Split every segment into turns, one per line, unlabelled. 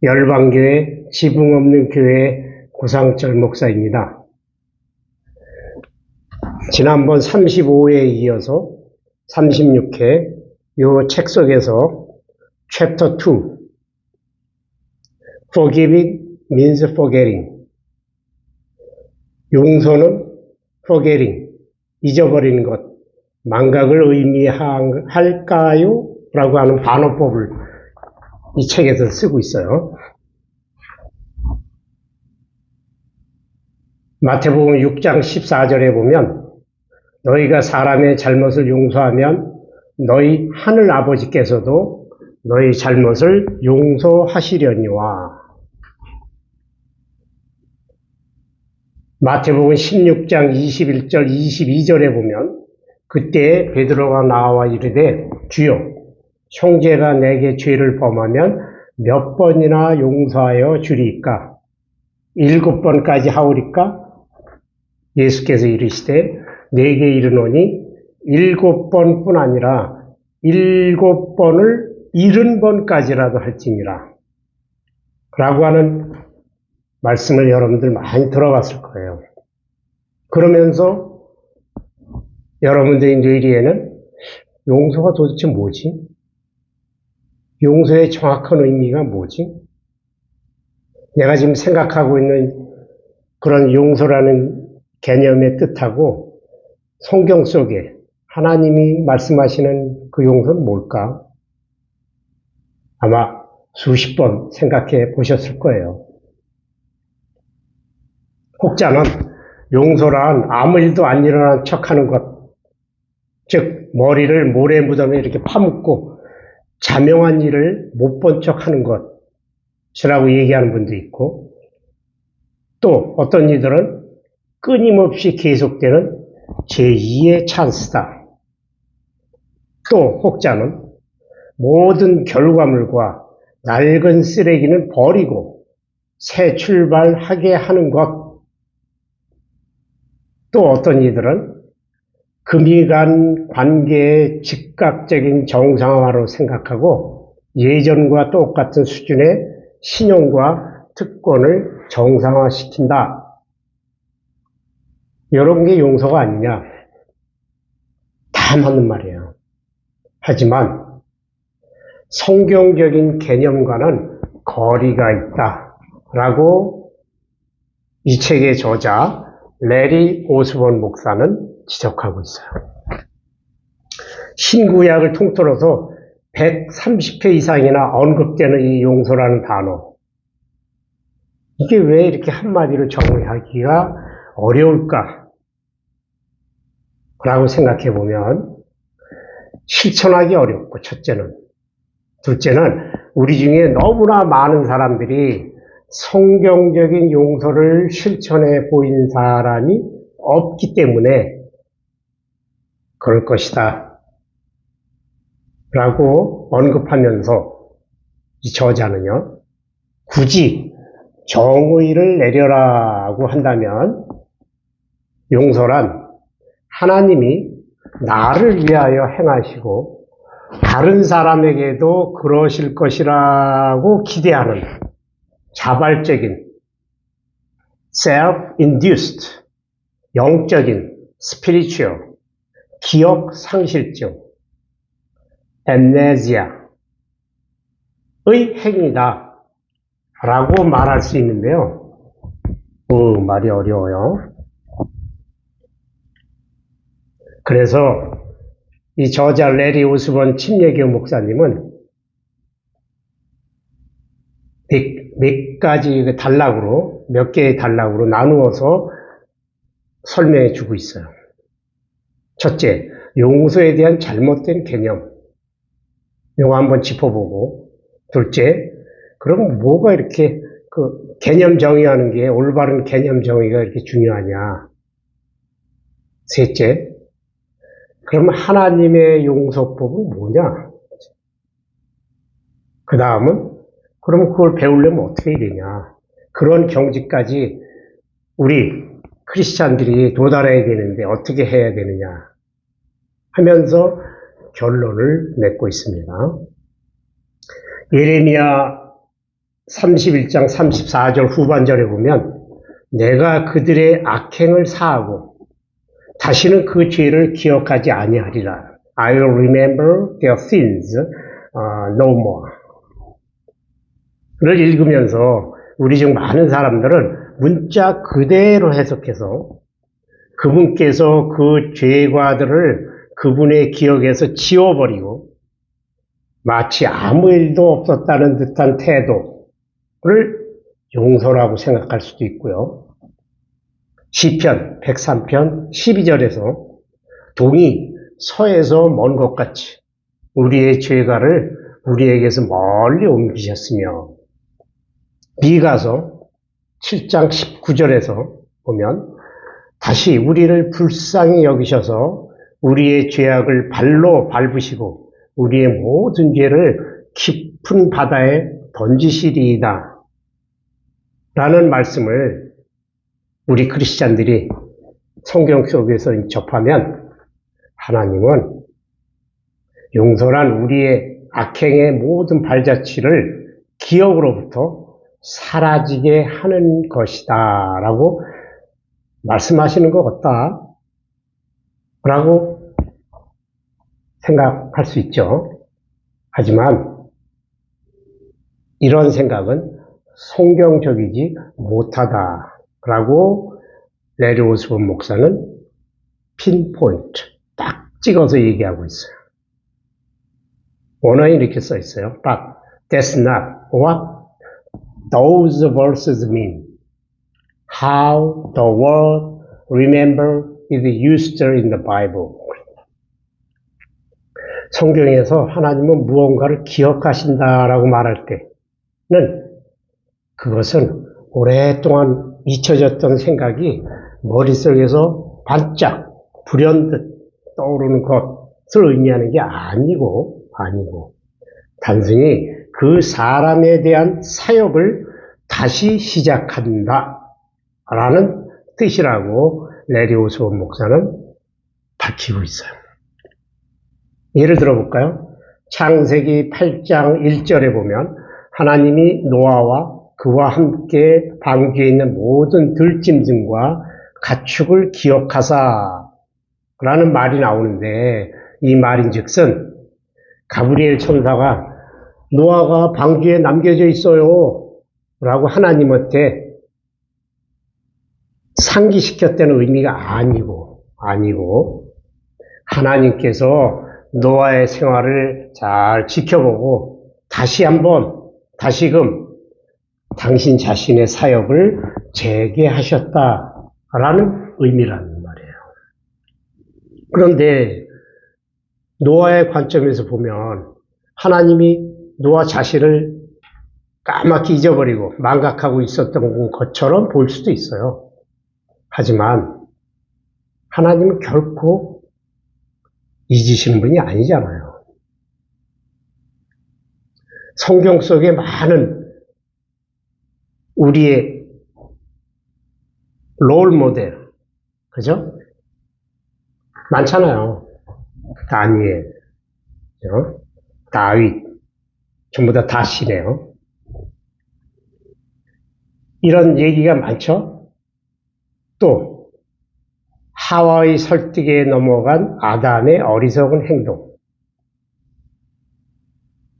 열방교회 지붕 없는 교회 고상철 목사입니다. 지난번 35회에 이어서 36회 이 책 속에서 챕터 2 Forgiving means forgetting, 용서는 forgetting, 잊어버리는 것, 망각을 의미할까요? 라고 하는 반어법을 이 책에서 쓰고 있어요. 마태복음 6장 14절에 보면 너희가 사람의 잘못을 용서하면 너희 하늘 아버지께서도 너희 잘못을 용서하시려니와. 마태복음 16장 21절 22절에 보면 그때 베드로가 나와 이르되 주여 형제가 내게 죄를 범하면 몇 번이나 용서하여 주리이까? 7번까지 하오리까? 예수께서 이르시되 내게 이르노니 7번뿐 아니라 7번을 70번까지라도 할지니라 라고 하는 말씀을 여러분들 많이 들어봤을 거예요. 그러면서 여러분들의 뇌리에는 용서가 도대체 뭐지? 용서의 정확한 의미가 뭐지? 내가 지금 생각하고 있는 그런 용서라는 개념의 뜻하고 성경 속에 하나님이 말씀하시는 그 용서는 뭘까? 아마 수십 번 생각해 보셨을 거예요. 혹자는 용서란 아무 일도 안 일어난 척하는 것, 즉 머리를 모래무덤에 이렇게 파묻고 자명한 일을 못 본 척하는 것이라고 얘기하는 분도 있고, 또 어떤 이들은 끊임없이 계속되는 제2의 찬스다. 또 혹자는 모든 결과물과 낡은 쓰레기는 버리고 새 출발하게 하는 것. 또 어떤 이들은 금이 간 관계의 즉각적인 정상화로 생각하고 예전과 똑같은 수준의 신용과 특권을 정상화시킨다. 이런 게 용서가 아니냐? 다 맞는 말이에요. 하지만 성경적인 개념과는 거리가 있다라고 이 책의 저자 레리 오스본 목사는 지적하고 있어요. 신구약을 통틀어서 130회 이상이나 언급되는 이 용서라는 단어, 이게 왜 이렇게 한마디로 정의하기가 어려울까? 라고 생각해 보면 실천하기 어렵고, 첫째는. 둘째는 우리 중에 너무나 많은 사람들이 성경적인 용서를 실천해 보인 사람이 없기 때문에 그럴 것이다 라고 언급하면서 이 저자는요, 굳이 정의를 내려라고 한다면 용서란 하나님이 나를 위하여 행하시고 다른 사람에게도 그러실 것이라고 기대하는 자발적인 self-induced 영적인 spiritual 기억 상실증 amnesia의 행위다 라고 말할 수 있는데요. 말이 어려워요. 그래서 이 저자 레리 오스본 침례교 목사님은 몇 가지 단락으로, 몇 개의 단락으로 나누어서 설명해 주고 있어요. 첫째, 용서에 대한 잘못된 개념. 이거 한번 짚어보고, 둘째, 그럼 뭐가 이렇게 개념 정의하는 게, 올바른 개념 정의가 이렇게 중요하냐. 셋째, 그럼 하나님의 용서법은 뭐냐? 그 다음은 그럼 그걸 배우려면 어떻게 해야 되냐? 그런 경지까지 우리 크리스찬들이 도달해야 되는데 어떻게 해야 되느냐 하면서 결론을 맺고 있습니다. 예레미야 31장 34절 후반절에 보면 내가 그들의 악행을 사하고 다시는 그 죄를 기억하지 아니하리라. I will remember their sins no more. 를 읽으면서 우리 중 많은 사람들은 문자 그대로 해석해서 그분께서 그 죄과들을 그분의 기억에서 지워버리고 마치 아무 일도 없었다는 듯한 태도를 용서라고 생각할 수도 있고요. 시편 103편 12절에서 동이 서에서 먼 것 같이 우리의 죄가를 우리에게서 멀리 옮기셨으며 미가서 7장 19절에서 보면 다시 우리를 불쌍히 여기셔서 우리의 죄악을 발로 밟으시고 우리의 모든 죄를 깊은 바다에 던지시리이다 라는 말씀을 우리 크리스찬들이 성경 속에서 접하면 하나님은 용서란 우리의 악행의 모든 발자취를 기억으로부터 사라지게 하는 것이다 라고 말씀하시는 것 같다 라고 생각할 수 있죠. 하지만 이런 생각은 성경적이지 못하다라고 레리 오스본 목사는 핀포인트 딱 찍어서 얘기하고 있어요. 원어에 이렇게 써 있어요. But that's not what those verses mean. How the word remember is used in the Bible. 성경에서 하나님은 무언가를 기억하신다라고 말할 때는 그것은 오랫동안 잊혀졌던 생각이 머릿속에서 반짝 불현듯 떠오르는 것을 의미하는 게 아니고 단순히 그 사람에 대한 사역을 다시 시작한다 라는 뜻이라고 레리 오스본 목사는 밝히고 있어요. 예를 들어볼까요? 창세기 8장 1절에 보면 하나님이 노아와 그와 함께 방주에 있는 모든 들짐승과 가축을 기억하사 라는 말이 나오는데 이 말인즉슨 가브리엘 천사가 노아가 방주에 남겨져 있어요 라고 하나님한테 상기시켰다는 의미가 아니고 하나님께서 노아의 생활을 잘 지켜보고 다시금 당신 자신의 사역을 재개하셨다라는 의미라는 말이에요. 그런데 노아의 관점에서 보면 하나님이 노아 자신을 까맣게 잊어버리고 망각하고 있었던 것처럼 보일 수도 있어요. 하지만 하나님은 결코 잊으시는 분이 아니잖아요. 성경 속에 많은 우리의 롤 모델, 그죠? 많잖아요. 다니엘, 다윗, 전부 다 다시네요. 이런 얘기가 많죠? 또 하와의 설득에 넘어간 아담의 어리석은 행동,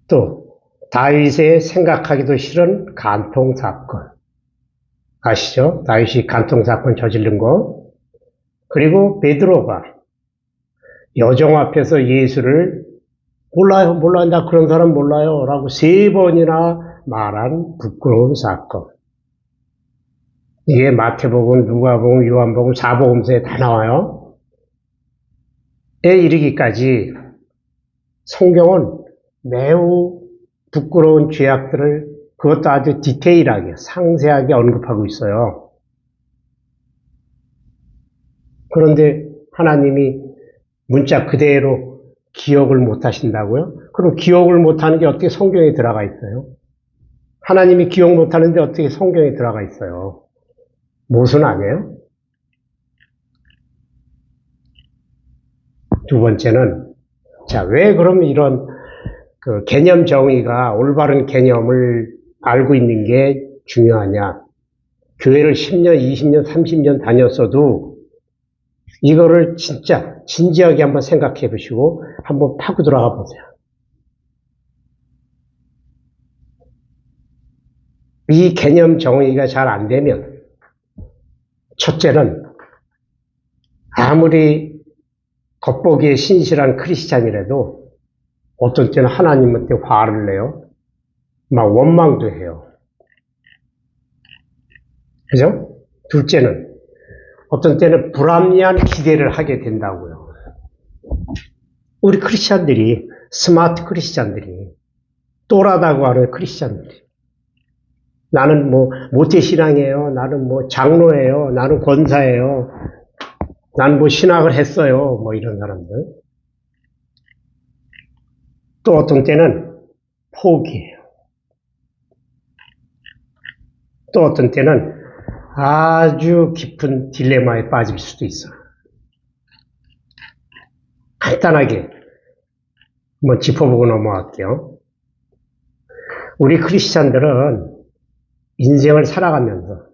또 다윗의 생각하기도 싫은 간통사건, 아시죠? 다윗이 간통사건 저지른 거. 그리고 베드로가 여정 앞에서 예수를 몰라요, 나 그런 사람 몰라요 라고 3번이나 말한 부끄러운 사건. 이게 마태복음, 누가복음, 요한복음, 사복음서에 다 나와요. 에 이르기까지 성경은 매우 부끄러운 죄악들을 그것도 아주 디테일하게, 상세하게 언급하고 있어요. 그런데 하나님이 문자 그대로 기억을 못 하신다고요? 그럼 기억을 못 하는 게 어떻게 성경에 들어가 있어요? 하나님이 기억 못 하는데 어떻게 성경에 들어가 있어요? 모순 아니에요? 두 번째는, 자, 왜 그럼 이런 개념 정의가 올바른 개념을 알고 있는 게 중요하냐? 교회를 10년, 20년, 30년 다녔어도 이거를 진짜 진지하게 한번 생각해 보시고 한번 파고 들어가 보세요. 이 개념 정의가 잘 안 되면 첫째는 아무리 겉보기에 신실한 크리스찬이라도 어떤 때는 하나님한테 화를 내요. 막 원망도 해요. 그죠? 둘째는 어떤 때는 불합리한 기대를 하게 된다고요. 우리 크리스찬들이, 스마트 크리스찬들이, 또라다고 하는 크리스찬들이, 나는 뭐 모태신앙이에요, 나는 뭐 장로예요, 나는 권사예요, 나는 뭐 신학을 했어요, 뭐 이런 사람들. 또 어떤 때는 포기해요. 또 어떤 때는 아주 깊은 딜레마에 빠질 수도 있어요. 간단하게 한번 짚어보고 넘어갈게요. 우리 크리스찬들은 인생을 살아가면서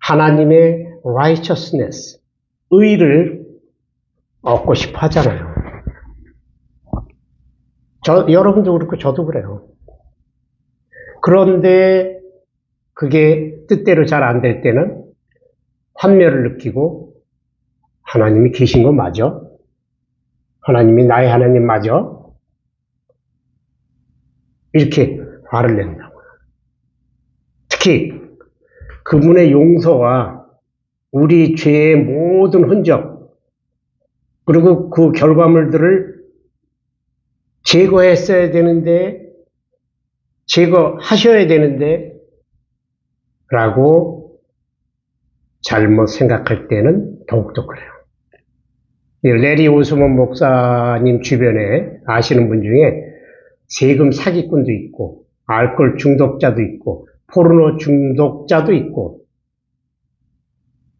하나님의 righteousness, 의를 얻고 싶어 하잖아요. 여러분도 그렇고 저도 그래요. 그런데 그게 뜻대로 잘 안 될 때는 환멸을 느끼고 하나님이 계신 건 맞아? 하나님이 나의 하나님 맞아? 이렇게 화를 낸다고요. 특히 그분의 용서와 우리 죄의 모든 흔적 그리고 그 결과물들을 제거했어야 되는데 제거하셔야 되는데 라고 잘못 생각할 때는 더욱더 그래요. 레리 오스몬 목사님 주변에 아시는 분 중에 세금 사기꾼도 있고 알코올 중독자도 있고 포르노 중독자도 있고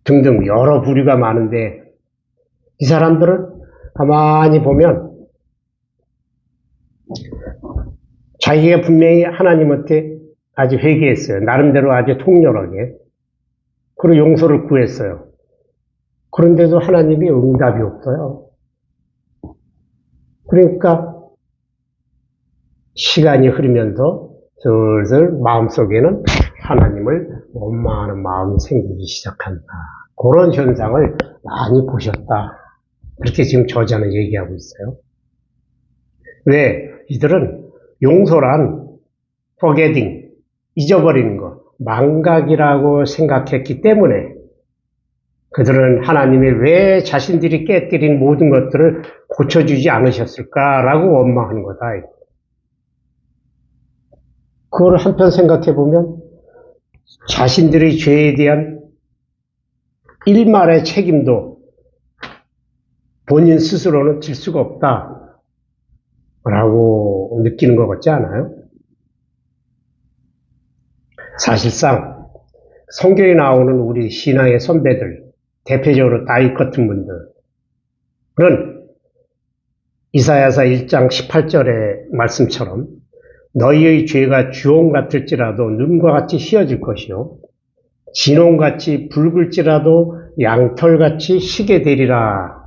등등 여러 부류가 많은데 이 사람들을 가만히 보면 자기가 분명히 하나님한테 아주 회개했어요. 나름대로 아주 통렬하게. 그리고 용서를 구했어요. 그런데도 하나님이 응답이 없어요. 그러니까 시간이 흐르면서 슬슬 마음속에는 하나님을 원망하는 마음이 생기기 시작한다. 그런 현상을 많이 보셨다. 그렇게 지금 저자는 얘기하고 있어요. 왜? 이들은 용서란 forgetting, 잊어버리는 것, 망각이라고 생각했기 때문에 그들은 하나님이 왜 자신들이 깨뜨린 모든 것들을 고쳐주지 않으셨을까라고 원망하는 거다. 그걸 한편 생각해 보면 자신들의 죄에 대한 일말의 책임도 본인 스스로는 질 수가 없다라고 느끼는 것 같지 않아요? 사실상 성경에 나오는 우리 신앙의 선배들, 대표적으로 다윗 같은 분들은 이사야서 1장 18절의 말씀처럼 너희의 죄가 주홍 같을지라도 눈과 같이 희어질 것이요 진홍같이 붉을지라도 양털같이 희게 되리라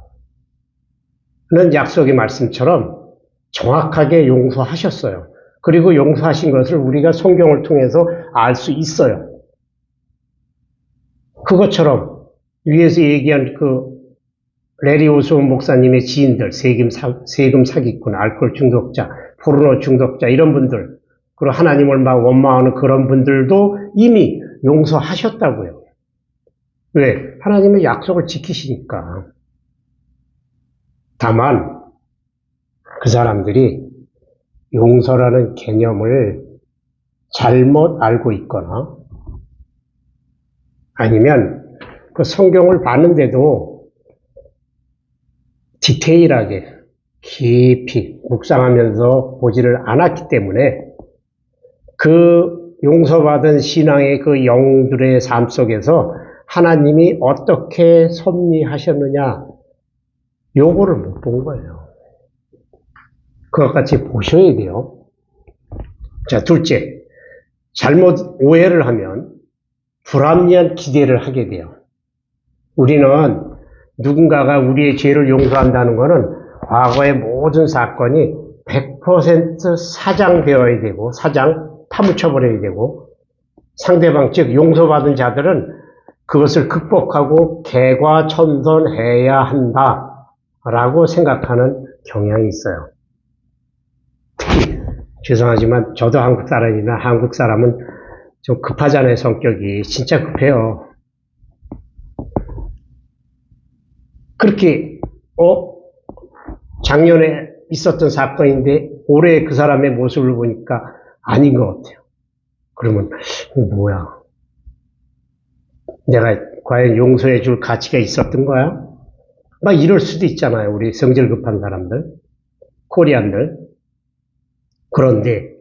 는 약속의 말씀처럼 정확하게 용서하셨어요. 그리고 용서하신 것을 우리가 성경을 통해서 알 수 있어요. 그것처럼 위에서 얘기한 그 레리 오스몬 목사님의 지인들, 세금 사기꾼, 알코올 중독자, 포르노 중독자 이런 분들, 그리고 하나님을 막 원망하는 그런 분들도 이미 용서하셨다고요. 왜? 하나님의 약속을 지키시니까. 다만 그 사람들이 용서라는 개념을 잘못 알고 있거나 아니면 그 성경을 봤는데도 디테일하게 깊이 묵상하면서 보지를 않았기 때문에 그 용서받은 신앙의 그 영웅들의 삶 속에서 하나님이 어떻게 섭리하셨느냐 요거를 못 본 거예요. 그것 같이 보셔야 돼요. 자, 둘째, 잘못 오해를 하면 불합리한 기대를 하게 돼요. 우리는 누군가가 우리의 죄를 용서한다는 것은 과거의 모든 사건이 100% 사장되어야 되고, 사장 파묻혀버려야 되고, 상대방 즉 용서받은 자들은 그것을 극복하고 개과천선해야 한다라고 생각하는 경향이 있어요. 특히 죄송하지만 저도 한국 사람이나 한국 사람은 좀 급하잖아요. 성격이 진짜 급해요. 그렇게 작년에 있었던 사건인데 올해 그 사람의 모습을 보니까 아닌 것 같아요. 그러면 뭐야? 내가 과연 용서해 줄 가치가 있었던 거야? 막 이럴 수도 있잖아요. 우리 성질 급한 사람들, 코리안들. 그런데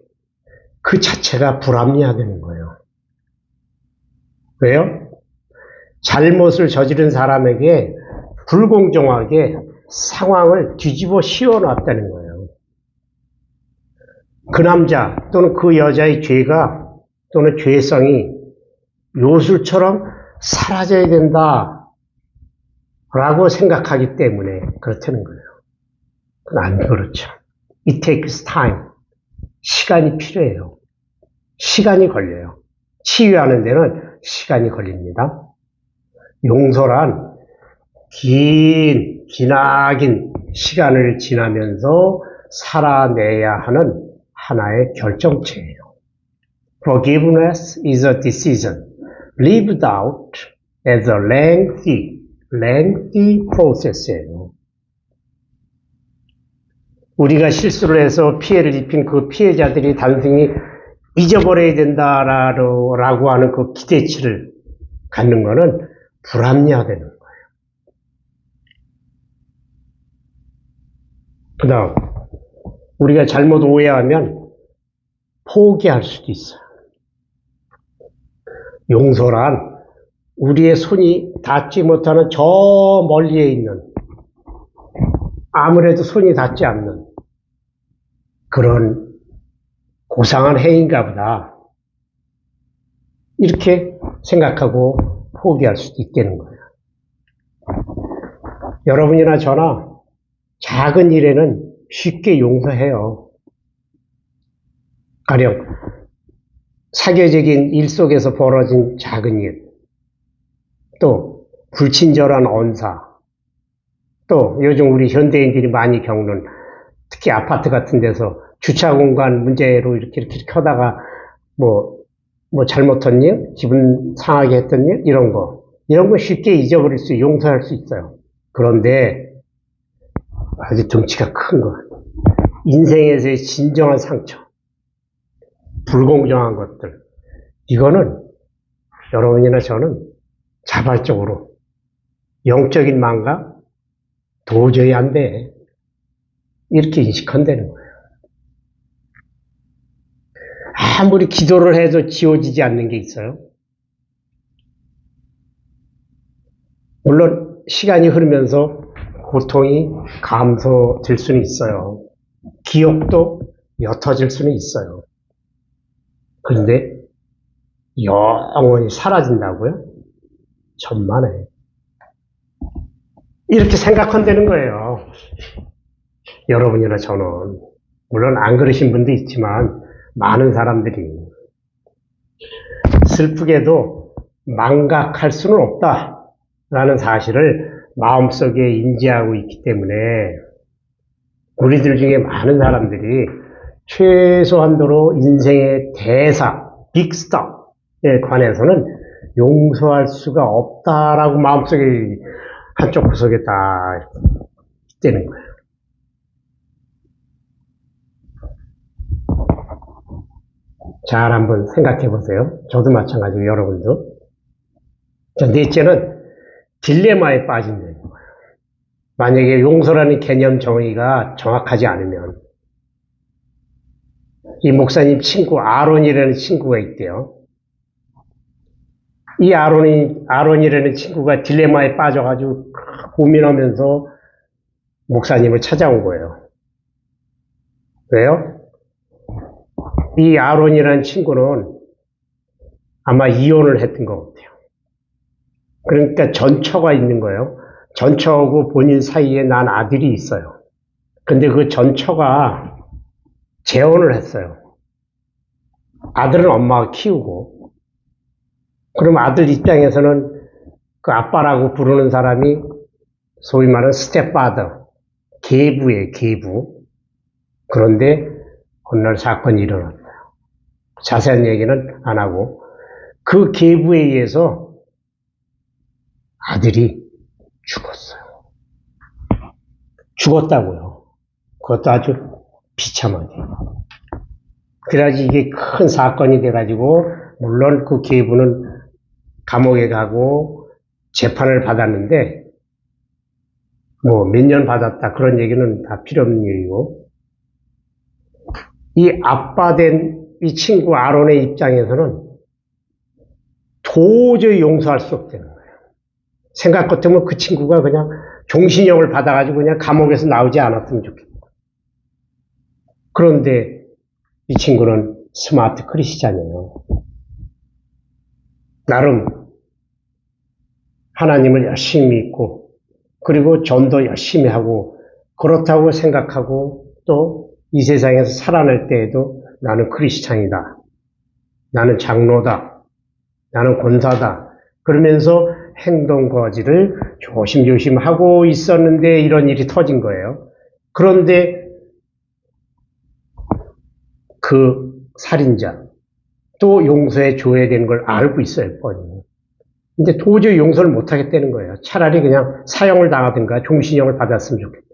그 자체가 불합리하다는 거예요. 왜요? 잘못을 저지른 사람에게 불공정하게 상황을 뒤집어 씌워놨다는 거예요. 그 남자 또는 그 여자의 죄가 또는 죄성이 요술처럼 사라져야 된다 라고 생각하기 때문에 그렇다는 거예요. 그건 안 그렇죠. It takes time. 시간이 필요해요. 시간이 걸려요. 치유하는 데는 시간이 걸립니다. 용서란 기나긴 시간을 지나면서 살아내야 하는 하나의 결정체예요. Forgiveness is a decision lived out as a lengthy process예요. 우리가 실수를 해서 피해를 입힌 그 피해자들이 단순히 잊어버려야 된다라고 하는 그 기대치를 갖는 것은 불합리하다는 거예요. 그 다음, 우리가 잘못 오해하면 포기할 수도 있어요. 용서란 우리의 손이 닿지 못하는 저 멀리에 있는, 아무래도 손이 닿지 않는 그런 고상한 행위인가 보다. 이렇게 생각하고 포기할 수도 있다는 거예요. 여러분이나 저나 작은 일에는 쉽게 용서해요. 가령 사교적인 일 속에서 벌어진 작은 일, 또 불친절한 언사, 또 요즘 우리 현대인들이 많이 겪는 특히 아파트 같은 데서 주차 공간 문제로 이렇게 하다가 뭐 잘못한 일, 기분 상하게 했던 일, 이런 거 쉽게 잊어버릴 수, 용서할 수 있어요. 그런데 아주 덩치가 큰 거, 인생에서의 진정한 상처, 불공정한 것들, 이거는 여러분이나 저는 자발적으로 영적인 망각 도저히 안 돼. 이렇게 인식한다는 거예요. 아무리 기도를 해도 지워지지 않는 게 있어요. 물론 시간이 흐르면서 고통이 감소될 수는 있어요. 기억도 옅어질 수는 있어요. 그런데 영원히 사라진다고요? 천만에. 이렇게 생각한다는 거예요. 여러분이나 저는. 물론 안 그러신 분도 있지만 많은 사람들이. 슬프게도 망각할 수는 없다라는 사실을 마음속에 인지하고 있기 때문에 우리들 중에 많은 사람들이 최소한도로 인생의 대사, 빅스타에 관해서는 용서할 수가 없다라고 마음속에 한쪽 구석에 다 있다는 거예요. 잘 한번 생각해 보세요. 저도 마찬가지고 여러분도. 자, 넷째는 딜레마에 빠진다는 거예요. 만약에 용서라는 개념 정의가 정확하지 않으면 이 목사님 친구 아론이라는 친구가 있대요. 이 아론이라는 친구가 딜레마에 빠져가지고 고민하면서 목사님을 찾아온 거예요. 왜요? 이 아론이라는 친구는 아마 이혼을 했던 것 같아요. 그러니까 전처가 있는 거예요. 전처하고 본인 사이에 난 아들이 있어요. 근데 그 전처가 재혼을 했어요. 아들은 엄마가 키우고. 그럼 아들 입장에서는 그 아빠라고 부르는 사람이 소위 말하는 스텝파더, 계부예요, 계부. 그런데 어느 날 사건이 일어났어요. 자세한 얘기는 안 하고 그 계부에 의해서 아들이 죽었어요. 죽었다고요. 그것도 아주 비참하게. 그래야지 이게 큰 사건이 돼가지고 물론 그 계부는 감옥에 가고 재판을 받았는데 뭐 몇 년 받았다 그런 얘기는 다 필요 없는 얘기고 이 아빠 된 이 친구 아론의 입장에서는 도저히 용서할 수 없다는 거예요. 생각 같으면 그 친구가 그냥 종신형을 받아가지고 그냥 감옥에서 나오지 않았으면 좋겠다. 그런데 이 친구는 스마트 크리스찬이에요. 나름 하나님을 열심히 믿고 그리고 전도 열심히 하고 그렇다고 생각하고 또 이 세상에서 살아날 때에도 나는 크리스찬이다. 나는 장로다. 나는 권사다. 그러면서 행동 거지를 조심조심 하고 있었는데 이런 일이 터진 거예요. 그런데 그 살인자 또 용서해 줘야 되는 걸 알고 있어요, 뻔히. 근데 도저히 용서를 못 하겠다는 거예요. 차라리 그냥 사형을 당하든가 종신형을 받았으면 좋겠다.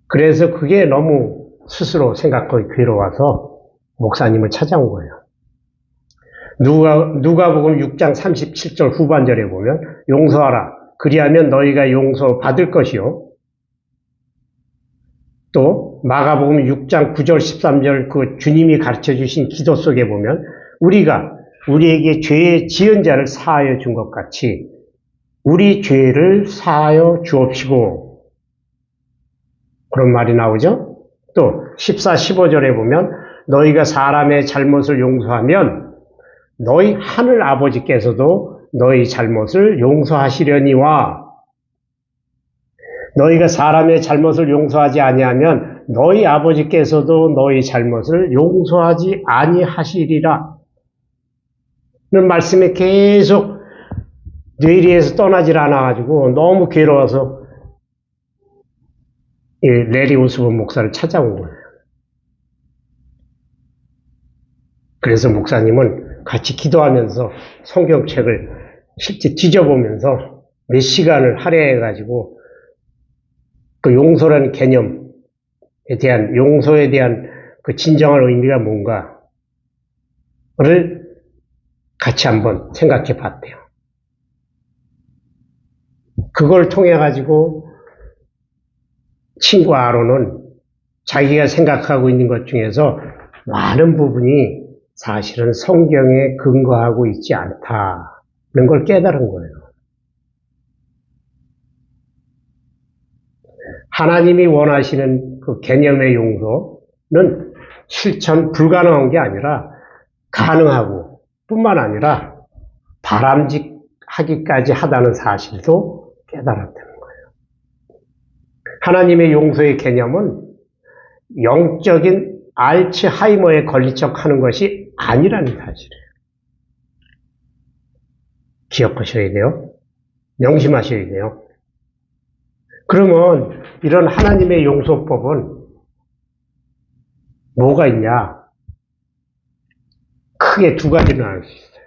그래서 그게 너무 스스로 생각하기 괴로워서 목사님을 찾아온 거예요. 누가복음 6장 37절 후반절에 보면 용서하라. 그리하면 너희가 용서받을 것이요. 또 마가복음 6장 9절 13절 그 주님이 가르쳐주신 기도 속에 보면 우리가 우리에게 죄의 지은 자를 사하여 준 것 같이 우리 죄를 사하여 주옵시고 그런 말이 나오죠. 또 14, 15절에 보면 너희가 사람의 잘못을 용서하면 너희 하늘 아버지께서도 너희 잘못을 용서하시려니와 너희가 사람의 잘못을 용서하지 아니하면 너희 아버지께서도 너희 잘못을 용서하지 아니하시리라 는 말씀이 계속 뇌리에서 떠나질 않아가지고 너무 괴로워서 레리 오스본 목사를 찾아온 거예요. 그래서 목사님은 같이 기도하면서 성경책을 실제 뒤져보면서 몇 시간을 할애해가지고 그 용서라는 개념에 대한, 용서에 대한 그 진정한 의미가 뭔가를 같이 한번 생각해 봤대요. 그걸 통해가지고 친구 아론은 자기가 생각하고 있는 것 중에서 많은 부분이 사실은 성경에 근거하고 있지 않다는 걸 깨달은 거예요. 하나님이 원하시는 그 개념의 용서는 실천 불가능한 게 아니라 가능하고 뿐만 아니라 바람직하기까지 하다는 사실도 깨달았다는 거예요. 하나님의 용서의 개념은 영적인 알츠하이머에 걸린 척 하는 것이 아니라는 사실이에요. 기억하셔야 돼요. 명심하셔야 돼요. 그러면 이런 하나님의 용서법은 뭐가 있냐? 크게 두 가지를 나눌 수 있어요.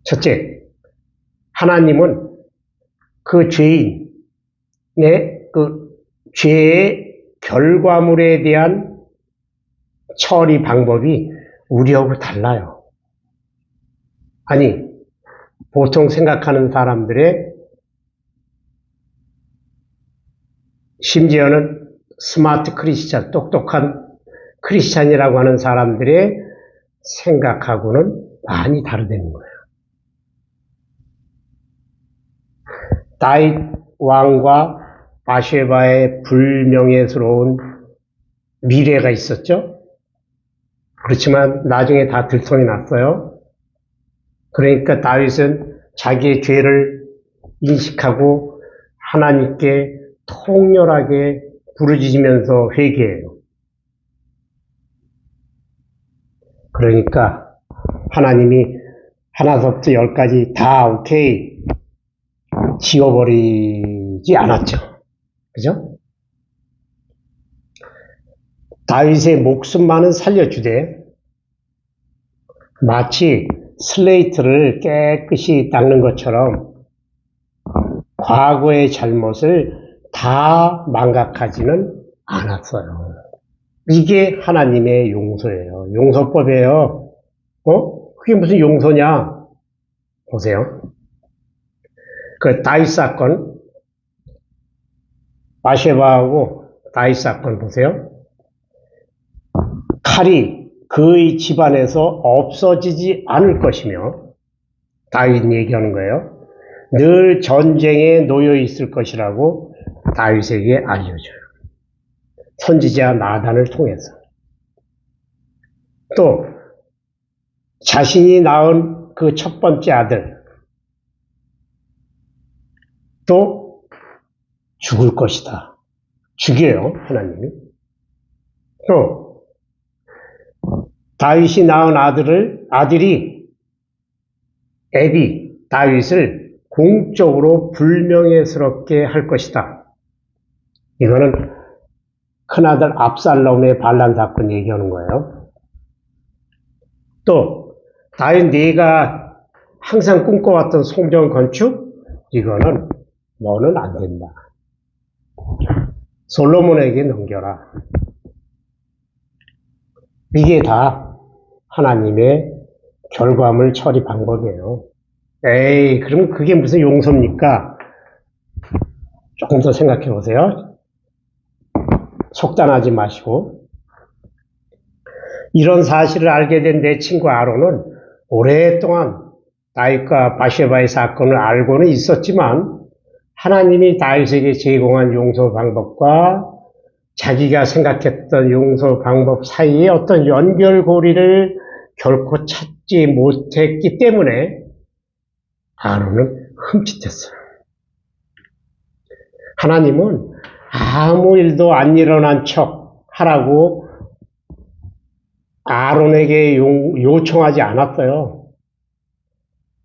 첫째, 하나님은 그 죄인의 그 죄의 결과물에 대한 처리 방법이 우리하고 달라요. 아니, 보통 생각하는 사람들의 심지어는 스마트 크리스찬, 똑똑한 크리스찬이라고 하는 사람들의 생각하고는 많이 다르다는 거예요. 다윗 왕과 바세바의 불명예스러운 미래가 있었죠. 그렇지만 나중에 다 들통이 났어요. 그러니까 다윗은 자기의 죄를 인식하고 하나님께 통렬하게 부르짖으면서 회개해요. 그러니까 하나님이 하나서부터 열까지 다 오케이 지워버리지 않았죠. 그죠? 다윗의 목숨만은 살려주되 마치 슬레이트를 깨끗이 닦는 것처럼 과거의 잘못을 다 망각하지는 않았어요. 이게 하나님의 용서예요. 용서법이에요. 그게 무슨 용서냐? 보세요. 그 다윗 사건, 바세바하고 다윗 사건 보세요. 칼이 그의 집안에서 없어지지 않을 것이며, 다윗 얘기하는 거예요. 늘 전쟁에 놓여 있을 것이라고 다윗에게 알려줘요. 선지자 나단을 통해서. 또 자신이 낳은 그 첫 번째 아들 또 죽을 것이다. 죽여요, 하나님이. 또 다윗이 낳은 아들이 애비 다윗을 공적으로 불명예스럽게 할 것이다. 이거는 큰아들 압살롬의 반란 사건 얘기하는 거예요. 또 다윗 네가 항상 꿈꿔왔던 성전 건축, 이거는 너는 안 된다. 솔로몬에게 넘겨라. 이게 다 하나님의 결과물 처리 방법이에요. 에이, 그럼 그게 무슨 용서입니까? 조금 더 생각해 보세요. 속단하지 마시고. 이런 사실을 알게 된 내 친구 아론은 오랫동안 다윗과 바세바의 사건을 알고는 있었지만 하나님이 다윗에게 제공한 용서 방법과 자기가 생각했던 용서 방법 사이에 어떤 연결고리를 결코 찾지 못했기 때문에 아론은 흠칫했어요. 하나님은 아무 일도 안 일어난 척 하라고 아론에게 요청하지 않았어요.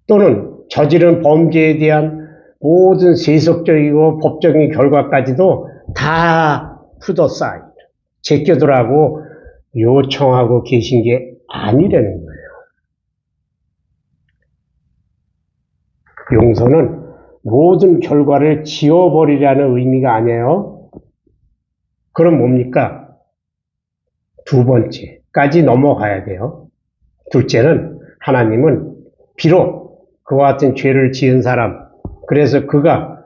또는 저지른 범죄에 대한 모든 세속적이고 법적인 결과까지도 다 푸더사이드, 제껴두라고 요청하고 계신 게 아니라는 거예요. 용서는 모든 결과를 지워버리라는 의미가 아니에요. 그럼 뭡니까? 두 번째까지 넘어가야 돼요. 둘째는 하나님은 비록 그와 같은 죄를 지은 사람, 그래서 그가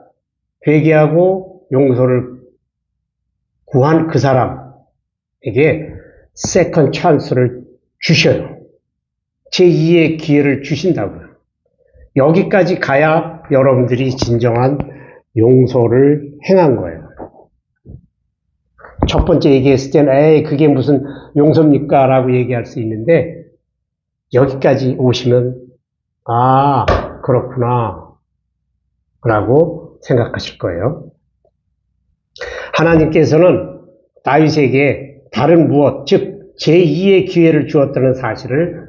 회개하고 용서를 구한 그 사람에게 세컨 찬스를 주셔요. 제2의 기회를 주신다고요. 여기까지 가야 여러분들이 진정한 용서를 행한 거예요. 첫 번째 얘기했을 때는 에이 그게 무슨 용서입니까? 라고 얘기할 수 있는데 여기까지 오시면 아 그렇구나 라고 생각하실 거예요. 하나님께서는 다윗에게 다른 무엇, 즉 제2의 기회를 주었다는 사실을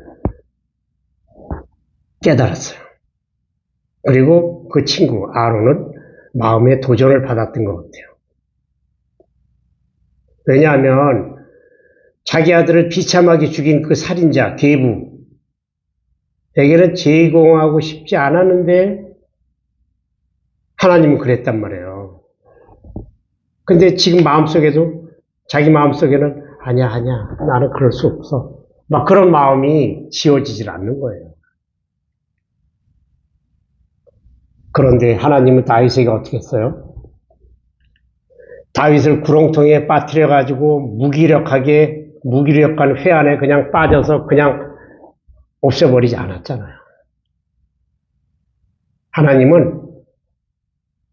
깨달았어요. 그리고 그 친구 아론은 마음의 도전을 받았던 것 같아요. 왜냐하면 자기 아들을 비참하게 죽인 그 살인자 계부에게는 제공하고 싶지 않았는데 하나님은 그랬단 말이에요. 근데 지금 마음속에도 자기 마음속에는 아니야 나는 그럴 수 없어. 막 그런 마음이 지워지질 않는 거예요. 그런데 하나님은 다윗에게 어떻게 했어요? 다윗을 구렁텅이에 빠뜨려가지고 무기력한 회한에 그냥 빠져서 그냥 없애버리지 않았잖아요. 하나님은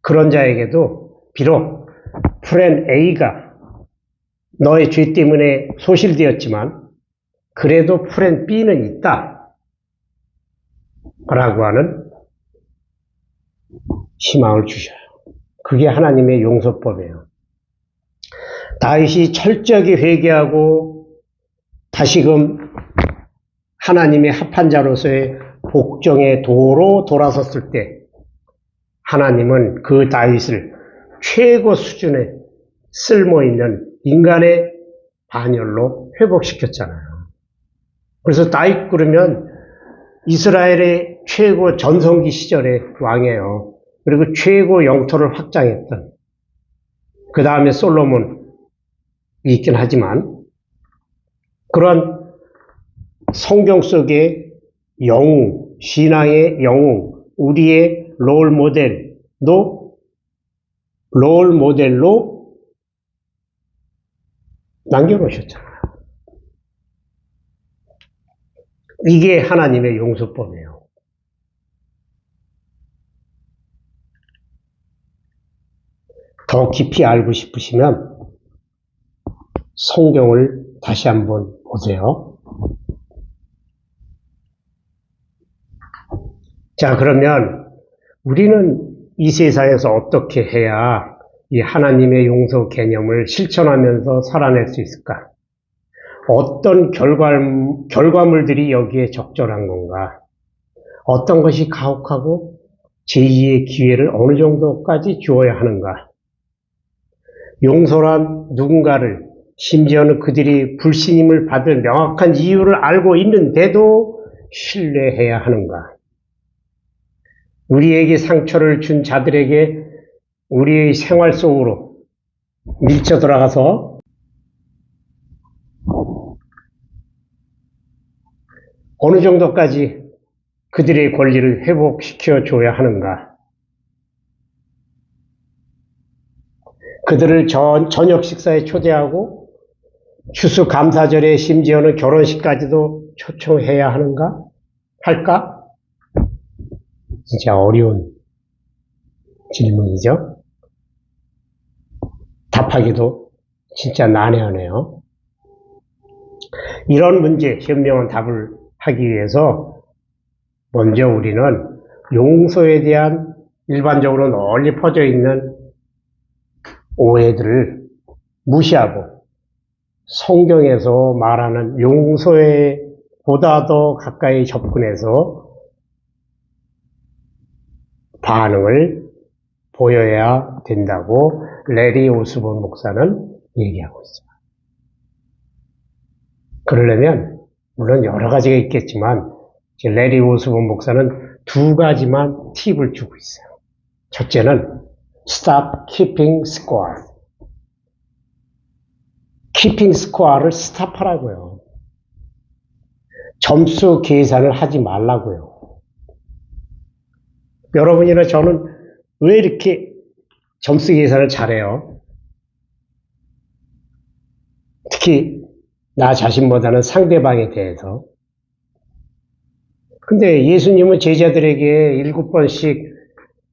그런 자에게도 비록 프렌 A가 너의 죄 때문에 소실되었지만 그래도 플랜 B는 있다. 라고 하는 희망을 주셔요. 그게 하나님의 용서법이에요. 다윗이 철저하게 회개하고 다시금 하나님의 합한 자로서의 복종의 도로 돌아섰을 때 하나님은 그 다윗을 최고 수준의 쓸모있는 인간의 반열로 회복시켰잖아요. 그래서 다윗 그러면 이스라엘의 최고 전성기 시절의 왕이에요. 그리고 최고 영토를 확장했던, 그 다음에 솔로몬이 있긴 하지만, 그런 성경 속의 영웅, 신앙의 영웅, 우리의 롤 모델로 남겨놓으셨잖아요. 이게 하나님의 용서법이에요. 더 깊이 알고 싶으시면 성경을 다시 한번 보세요. 자, 그러면 우리는 이 세상에서 어떻게 해야 이 하나님의 용서 개념을 실천하면서 살아낼 수 있을까? 어떤 결과물들이 여기에 적절한 건가? 어떤 것이 가혹하고 제2의 기회를 어느 정도까지 주어야 하는가? 용서란 누군가를, 심지어는 그들이 불신임을 받을 명확한 이유를 알고 있는데도 신뢰해야 하는가? 우리에게 상처를 준 자들에게 우리의 생활 속으로 밀쳐 들어가서 어느 정도까지 그들의 권리를 회복시켜 줘야 하는가? 그들을 저녁 식사에 초대하고 추수감사절에 심지어는 결혼식까지도 초청해야 하는가? 할까? 진짜 어려운 질문이죠. 답하기도 진짜 난해하네요. 이런 문제, 현명한 답을 하기 위해서 먼저 우리는 용서에 대한 일반적으로 널리 퍼져 있는 오해들을 무시하고 성경에서 말하는 용서에 보다 더 가까이 접근해서 반응을 보여야 된다고 레리 오스본 목사는 얘기하고 있습니다. 그러려면 물론 여러 가지가 있겠지만 레리 오스본 목사는 두 가지만 팁을 주고 있어요. 첫째는 Stop keeping score. keeping score를 스탑하라고요. 점수 계산을 하지 말라고요. 여러분이나 저는 왜 이렇게 점수 계산을 잘해요? 특히 나 자신보다는 상대방에 대해서. 근데 예수님은 제자들에게 7번씩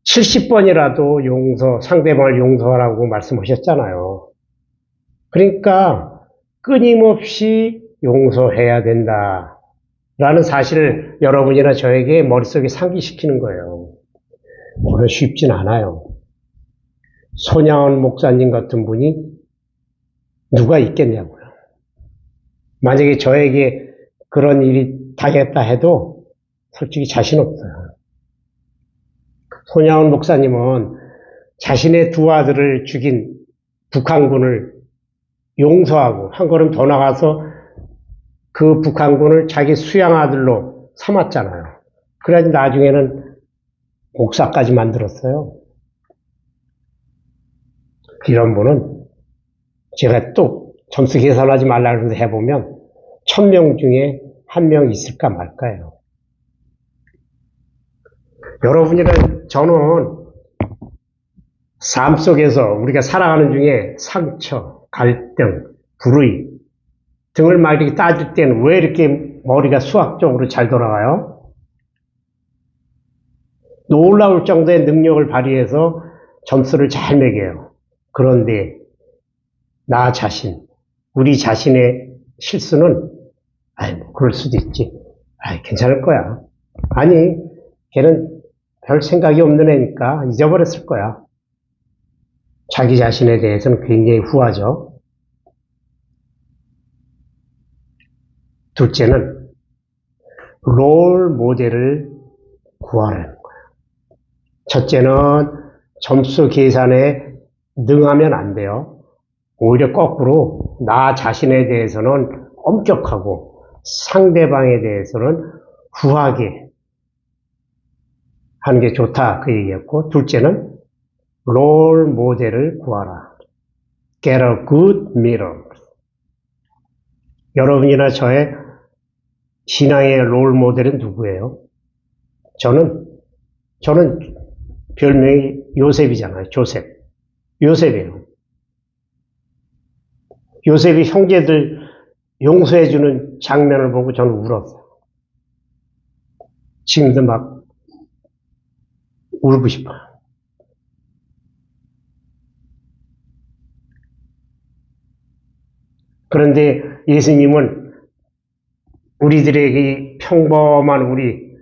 70번이라도 상대방을 용서하라고 말씀하셨잖아요. 그러니까 끊임없이 용서해야 된다라는 사실을 여러분이나 저에게 머릿속에 상기시키는 거예요. 물론 쉽진 않아요. 손양원 목사님 같은 분이 누가 있겠냐고요. 만약에 저에게 그런 일이 당했다 해도 솔직히 자신 없어요. 손양원 목사님은 자신의 두 아들을 죽인 북한군을 용서하고 한 걸음 더 나가서 그 북한군을 자기 수양 아들로 삼았잖아요. 그래야지 나중에는 목사까지 만들었어요. 이런 분은 제가 또 점수 계산하지 말라고 해서 해보면 1000명 중에 1명 있을까 말까요. 여러분이랑 저는 삶 속에서 우리가 살아가는 중에 상처, 갈등, 불의 등을 막 이렇게 따질 때는 왜 이렇게 머리가 수학적으로 잘 돌아가요? 놀라울 정도의 능력을 발휘해서 점수를 잘 매겨요. 그런데 나 자신, 우리 자신의 실수는 그럴 수도 있지. 아이, 괜찮을 거야. 아니, 걔는 별 생각이 없는 애니까 잊어버렸을 거야. 자기 자신에 대해서는 굉장히 후하죠. 둘째는 롤 모델을 구하라는 거야. 첫째는 점수 계산에 능하면 안 돼요. 오히려 거꾸로 나 자신에 대해서는 엄격하고 상대방에 대해서는 후하게 하는 게 좋다 그 얘기였고, 둘째는 롤 모델을 구하라. Get a good mirror. 여러분이나 저의 신앙의 롤 모델은 누구예요? 저는 별명이 요셉이잖아요. 조셉. 요셉이에요. 요셉이 형제들 용서해주는 장면을 보고 저는 울었어요. 지금도 막 울고 싶어요. 그런데 예수님은 우리들에게 평범한 우리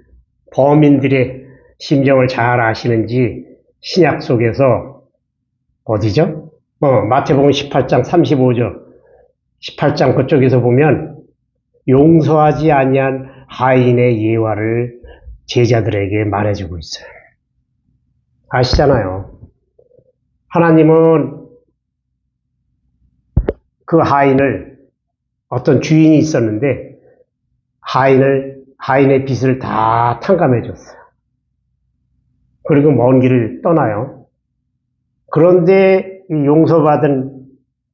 범인들의 심정을 잘 아시는지 신약 속에서 어디죠? 마태복음 18장 35절 18장 그쪽에서 보면 용서하지 아니한 하인의 예화를 제자들에게 말해주고 있어요. 아시잖아요. 하나님은 그 하인을 어떤 주인이 있었는데 하인의 빚을 다 탕감해 줬어요. 그리고 먼 길을 떠나요. 그런데 이 용서받은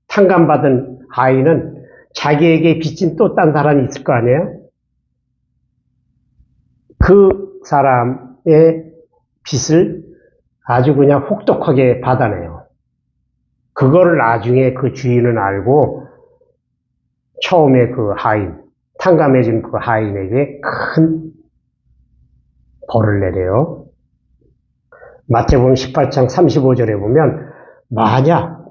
탕감받은 하인은 자기에게 빚진 또 딴 사람이 있을 거 아니에요? 그 사람의 빚을 아주 그냥 혹독하게 받아내요. 그거를 나중에 그 주인은 알고 처음에 그 하인, 탕감해준 그 하인에게 큰 벌을 내려요. 마태복음 18장 35절에 보면 만약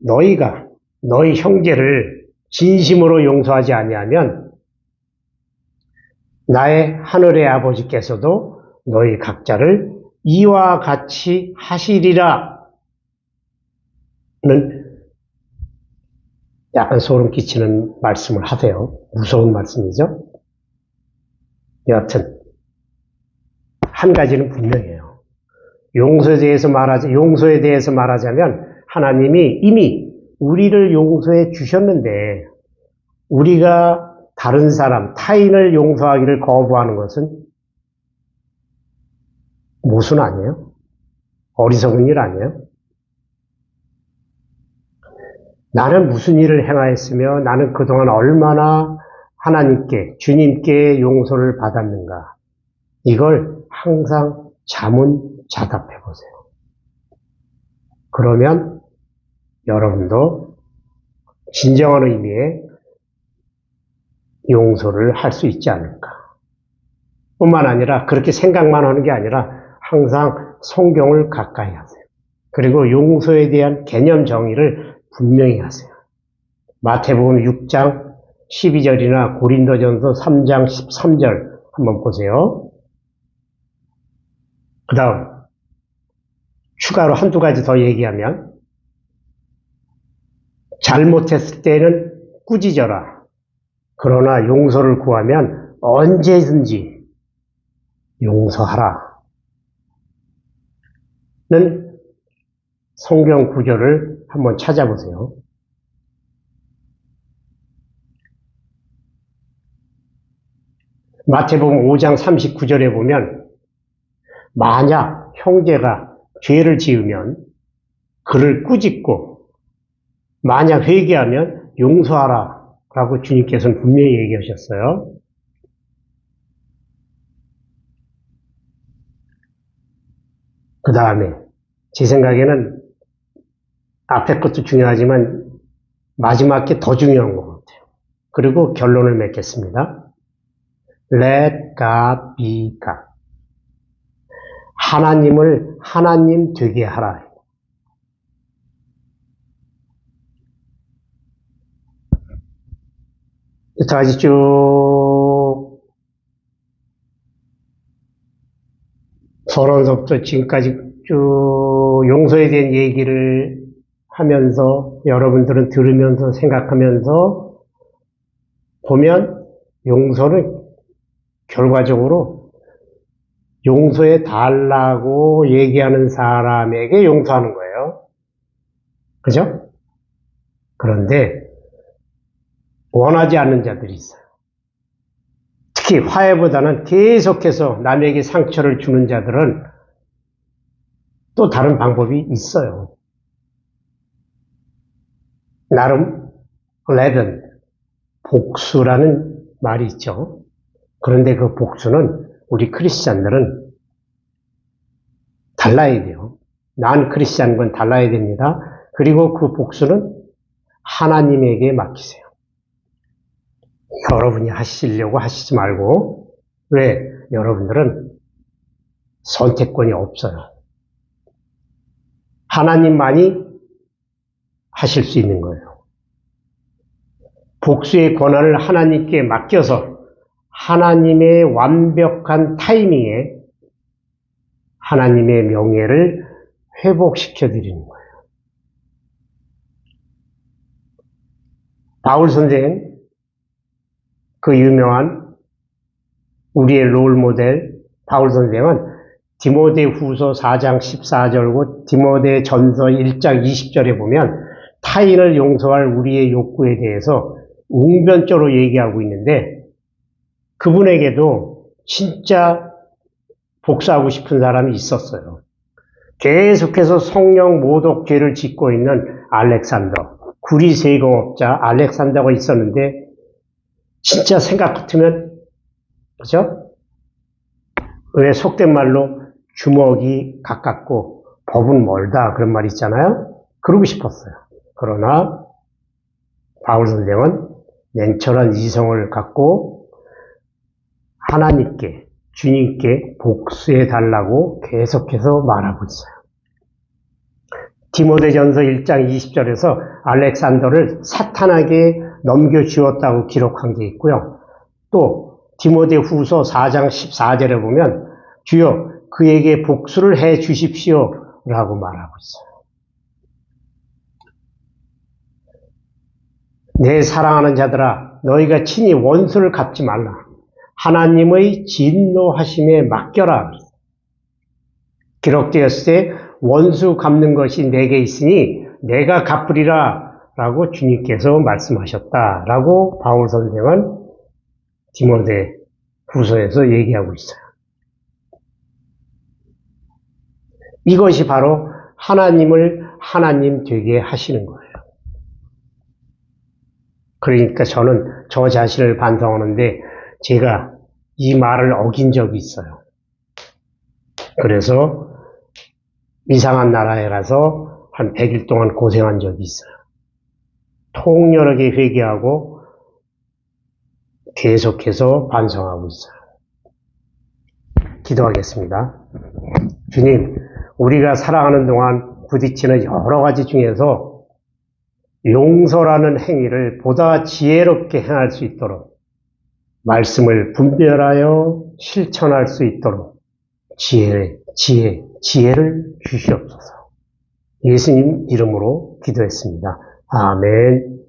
너희가 너희 형제를 진심으로 용서하지 아니하면 나의 하늘의 아버지께서도 너희 각자를 이와 같이 하시리라 는 약간 소름 끼치는 말씀을 하세요. 무서운 말씀이죠. 여하튼 한 가지는 분명해요. 용서에 대해서 말하자면 하나님이 이미 우리를 용서해 주셨는데 우리가 다른 사람, 타인을 용서하기를 거부하는 것은 모순 아니에요? 어리석은 일 아니에요? 나는 무슨 일을 행하였으며 나는 그동안 얼마나 하나님께, 주님께 용서를 받았는가. 이걸 항상 자문자답해 보세요. 그러면 여러분도 진정한 의미의 용서를 할 수 있지 않을까. 뿐만 아니라 그렇게 생각만 하는 게 아니라 항상 성경을 가까이 하세요. 그리고 용서에 대한 개념 정의를 분명히 하세요. 마태복음 6장 12절이나 고린도전서 3장 13절 한번 보세요. 그 다음 추가로 한두 가지 더 얘기하면 잘못했을 때는 꾸짖어라. 그러나 용서를 구하면 언제든지 용서하라. 는 성경 구절을 한번 찾아보세요. 마태복음 5장 39절에 보면 만약 형제가 죄를 지으면 그를 꾸짖고 만약 회개하면 용서하라 라고 주님께서는 분명히 얘기하셨어요. 그 다음에 제 생각에는 앞에 것도 중요하지만 마지막 게 더 중요한 것 같아요. 그리고 결론을 맺겠습니다. Let God be God. 하나님을 하나님 되게 하라. 여기까지 쭉 서론서부터 지금까지 쭉 용서에 대한 얘기를 하면서 여러분들은 들으면서 생각하면서 보면 용서는 결과적으로 용서해 달라고 얘기하는 사람에게 용서하는 거예요. 그죠? 그런데 원하지 않는 자들이 있어요. 특히 화해보다는 계속해서 남에게 상처를 주는 자들은 또 다른 방법이 있어요. 나름 레든 복수라는 말이 있죠. 그런데 그 복수는 우리 크리스찬들은 달라야 돼요. 난 크리스찬은 달라야 됩니다. 그리고 그 복수는 하나님에게 맡기세요. 여러분이 하시려고 하시지 말고. 왜? 여러분들은 선택권이 없어요. 하나님만이 하실 수 있는 거예요. 복수의 권한을 하나님께 맡겨서 하나님의 완벽한 타이밍에 하나님의 명예를 회복시켜 드리는 거예요. 바울 선생, 그 유명한 우리의 롤 모델 바울 선생은 디모데 후서 4장 14절고 디모데 전서 1장 20절에 보면 타인을 용서할 우리의 욕구에 대해서 웅변조로 얘기하고 있는데 그분에게도 진짜 복수하고 싶은 사람이 있었어요. 계속해서 성령 모독 죄를 짓고 있는 알렉산더, 구리 세공업자 알렉산더가 있었는데 진짜 생각 같으면 그죠? 왜 속된 말로 주먹이 가깝고 법은 멀다 그런 말 있잖아요. 그러고 싶었어요. 그러나 바울 선생은 냉철한 이성을 갖고 하나님께 주님께 복수해 달라고 계속해서 말하고 있어요. 디모데전서 1장 20절에서 알렉산더를 사탄에게 넘겨주었다고 기록한 게 있고요. 또 디모데 후서 4장 14절에 보면 주여 그에게 복수를 해 주십시오 라고 말하고 있어요. 내 사랑하는 자들아 너희가 친히 원수를 갚지 말라. 하나님의 진노하심에 맡겨라. 기록되었을 때 원수 갚는 것이 내게 있으니 내가 갚으리라 라고 주님께서 말씀하셨다 라고 바울 선생은 디모데 후서에서 얘기하고 있어요. 이것이 바로 하나님을 하나님 되게 하시는 거예요. 그러니까 저는 저 자신을 반성하는데 제가 이 말을 어긴 적이 있어요. 그래서 이상한 나라에 가서 한 100일 동안 고생한 적이 있어요. 통렬하게 회개하고 계속해서 반성하고 있어요. 기도하겠습니다. 주님, 우리가 살아가는 동안 부딪히는 여러 가지 중에서 용서라는 행위를 보다 지혜롭게 행할 수 있도록 말씀을 분별하여 실천할 수 있도록 지혜를 주시옵소서. 예수님 이름으로 기도했습니다. 아멘.